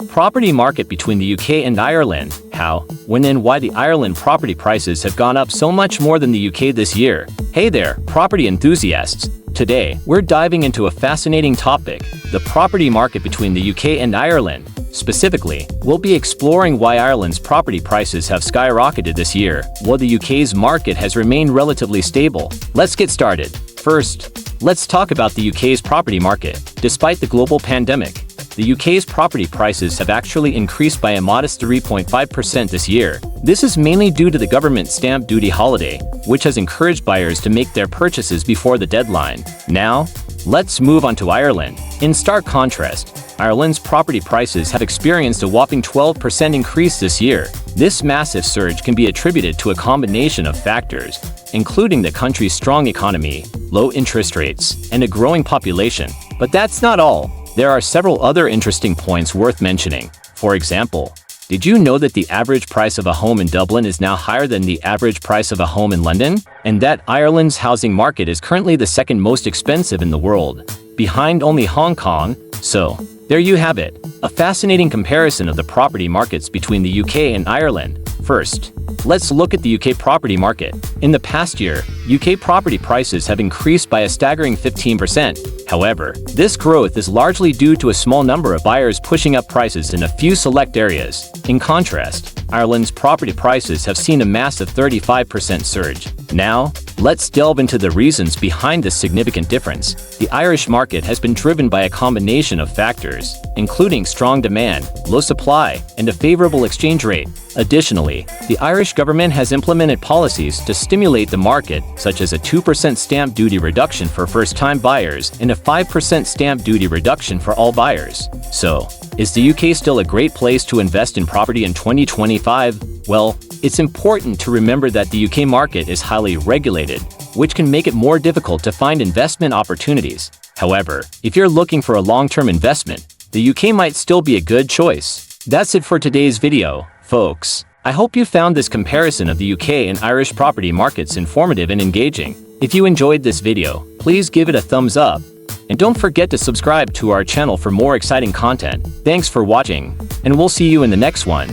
Property market between the UK and Ireland. How, when and why the Ireland property prices have gone up so much more than the UK this year. Hey there, property enthusiasts. Today, we're diving into a fascinating topic, the property market between the UK and Ireland. Specifically, we'll be exploring why Ireland's property prices have skyrocketed this year, while the UK's market has remained relatively stable. Let's get started. First, let's talk about the UK's property market. Despite the global pandemic, the UK's property prices have actually increased by a modest 3.5% this year. This is mainly due to the government stamp duty holiday, which has encouraged buyers to make their purchases before the deadline. Now, let's move on to Ireland. In stark contrast, Ireland's property prices have experienced a whopping 12% increase this year. This massive surge can be attributed to a combination of factors, including the country's strong economy, low interest rates, and a growing population. But that's not all. There are several other interesting points worth mentioning. For example, did you know that the average price of a home in Dublin is now higher than the average price of a home in London? And that Ireland's housing market is currently the second most expensive in the world, behind only Hong Kong? So, there you have it, a fascinating comparison of the property markets between the UK and Ireland. First, let's look at the UK property market. In the past year, UK property prices have increased by a staggering 15%. However, this growth is largely due to a small number of buyers pushing up prices in a few select areas. In contrast, Ireland's property prices have seen a massive 35% surge. Now, let's delve into the reasons behind this significant difference. The Irish market has been driven by a combination of factors, including strong demand, low supply, and a favorable exchange rate. Additionally, the Irish government has implemented policies to stimulate the market, such as a 2% stamp duty reduction for first-time buyers and a 5% stamp duty reduction for all buyers. So, is the UK still a great place to invest in property in 2025? Well, it's important to remember that the UK market is highly regulated, which can make it more difficult to find investment opportunities. However, if you're looking for a long-term investment, the UK might still be a good choice. That's it for today's video, folks. I hope you found this comparison of the UK and Irish property markets informative and engaging. If you enjoyed this video, please give it a thumbs up. And don't forget to subscribe to our channel for more exciting content. Thanks for watching, and we'll see you in the next one.